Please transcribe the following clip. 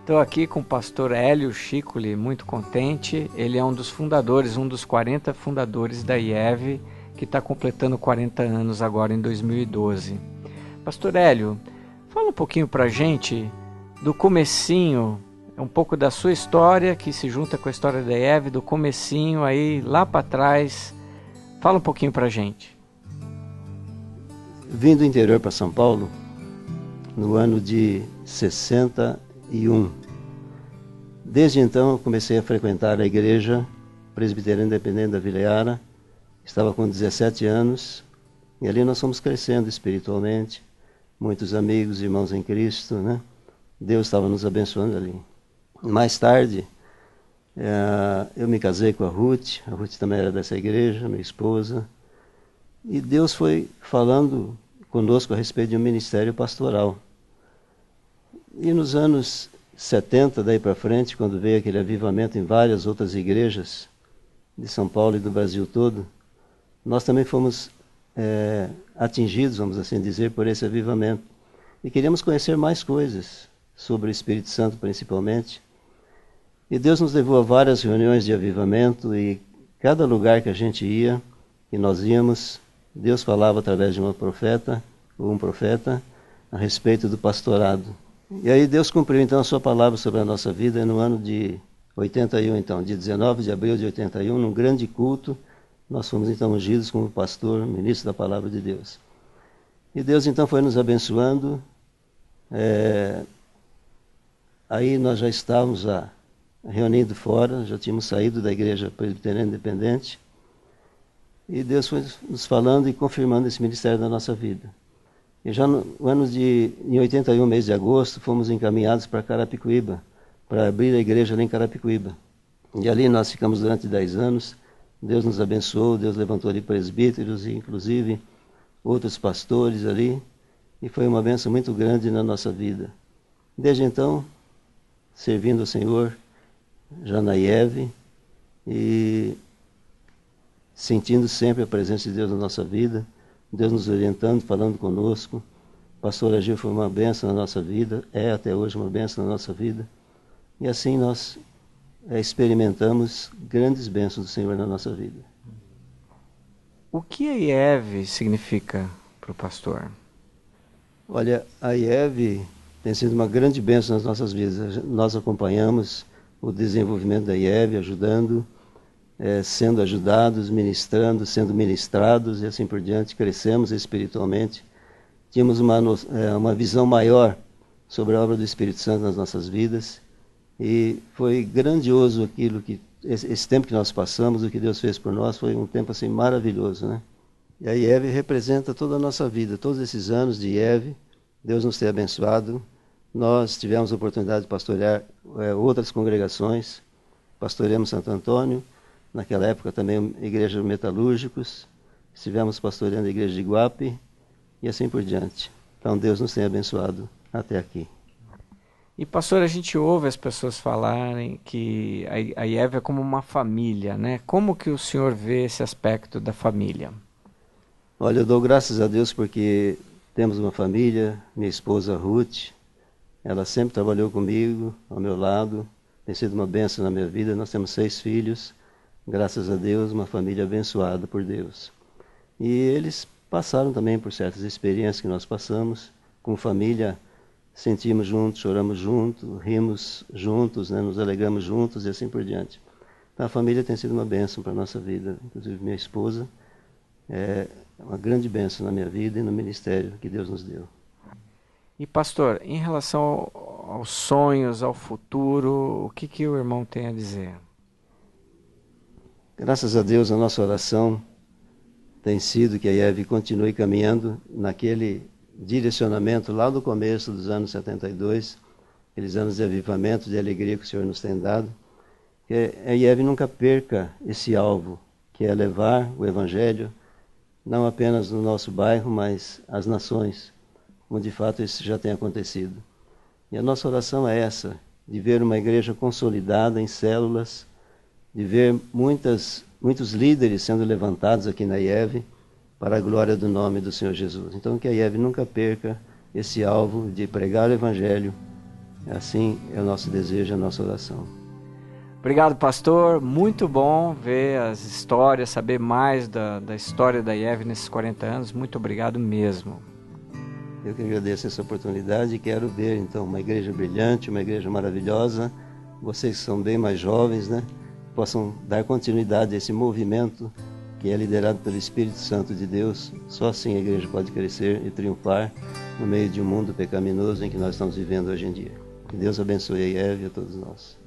Estou aqui com o pastor Hélio Schicoli, muito contente. Ele é um dos fundadores, um dos 40 fundadores da IEV, que está completando 40 anos agora em 2012. Pastor Hélio, fala um pouquinho para a gente do comecinho, um pouco da sua história, que se junta com a história da IEV, do comecinho aí, lá para trás. Fala um pouquinho para a gente. Vim do interior para São Paulo no ano de 61. Desde então eu comecei a frequentar a igreja presbiteriana independente da Vila Yara. Estava com 17 anos e ali nós fomos crescendo espiritualmente. Muitos amigos, irmãos em Cristo, né? Deus estava nos abençoando ali. Mais tarde, eu me casei com a Ruth também era dessa igreja, minha esposa. E Deus foi falando conosco a respeito de um ministério pastoral. E nos anos 70, daí para frente, quando veio aquele avivamento em várias outras igrejas de São Paulo e do Brasil todo, nós também fomos atingidos, vamos assim dizer, por esse avivamento. E queríamos conhecer mais coisas sobre o Espírito Santo, principalmente. E Deus nos levou a várias reuniões de avivamento e cada lugar que a gente ia, que nós íamos, Deus falava através de uma profeta ou um profeta a respeito do pastorado. E aí Deus cumpriu então a sua palavra sobre a nossa vida no ano de 81, então, de 19 de abril de 81, num grande culto, nós fomos então ungidos como pastor, ministro da palavra de Deus. E Deus então foi nos abençoando. Aí nós já estávamos reunindo fora, já tínhamos saído da igreja presbiteriana independente. E Deus foi nos falando e confirmando esse ministério da nossa vida. E já em 81, mês de agosto, fomos encaminhados para Carapicuíba, para abrir a igreja ali em Carapicuíba. E ali nós ficamos durante 10 anos. Deus nos abençoou, Deus levantou ali presbíteros e inclusive outros pastores ali. E foi uma bênção muito grande na nossa vida. Desde então, servindo ao Senhor, já na IEV, e sentindo sempre a presença de Deus na nossa vida, Deus nos orientando, falando conosco. O pastor Agil foi uma bênção na nossa vida, é até hoje uma bênção na nossa vida. E assim nós experimentamos grandes bênçãos do Senhor na nossa vida. O que a IEV significa para o pastor? Olha, a IEV tem sido uma grande bênção nas nossas vidas. Nós acompanhamos o desenvolvimento da IEV, ajudando, sendo ajudados, ministrando, sendo ministrados e assim por diante. Crescemos espiritualmente. Tínhamos uma visão maior sobre a obra do Espírito Santo nas nossas vidas. E foi grandioso aquilo esse tempo que nós passamos, o que Deus fez por nós, foi um tempo assim maravilhoso, né? E a IEV representa toda a nossa vida, todos esses anos de IEV, Deus nos tem abençoado. Nós tivemos a oportunidade de pastorear outras congregações, pastoreamos Santo Antônio, naquela época também Igreja Metalúrgicos, estivemos pastoreando a Igreja de Iguape e assim por diante. Então Deus nos tem abençoado até aqui. E pastor, a gente ouve as pessoas falarem que a IEV é como uma família, né? Como que o senhor vê esse aspecto da família? Olha, eu dou graças a Deus porque temos uma família, minha esposa Ruth, ela sempre trabalhou comigo, ao meu lado, tem sido uma bênção na minha vida. Nós temos 6 filhos, graças a Deus, uma família abençoada por Deus. E eles passaram também por certas experiências que nós passamos, como família, sentimos juntos, choramos juntos, rimos juntos, né, nos alegramos juntos e assim por diante. Então a família tem sido uma bênção para a nossa vida, inclusive minha esposa é uma grande bênção na minha vida e no ministério que Deus nos deu. E pastor, em relação aos sonhos, ao futuro, o que o irmão tem a dizer? Graças a Deus, a nossa oração tem sido que a IEV continue caminhando naquele direcionamento lá do começo dos anos 72, aqueles anos de avivamento, de alegria que o Senhor nos tem dado, que a IEV nunca perca esse alvo, que é levar o Evangelho, não apenas no nosso bairro, mas às nações, como de fato isso já tem acontecido. E a nossa oração é essa, de ver uma igreja consolidada em células, de ver muitos líderes sendo levantados aqui na IEV, para a glória do nome do Senhor Jesus. Então que a IEV nunca perca esse alvo de pregar o Evangelho Assim é o nosso desejo, a nossa oração. Obrigado, pastor. Muito bom ver as histórias, saber mais da história da IEV nesses 40 anos. Muito obrigado mesmo. Eu que agradeço essa oportunidade e quero ver, então, uma igreja brilhante, uma igreja maravilhosa. Vocês que são bem mais jovens, né? Possam dar continuidade a esse movimento que é liderado pelo Espírito Santo de Deus. Só assim a igreja pode crescer e triunfar no meio de um mundo pecaminoso em que nós estamos vivendo hoje em dia. Que Deus abençoe a IEV e a todos nós.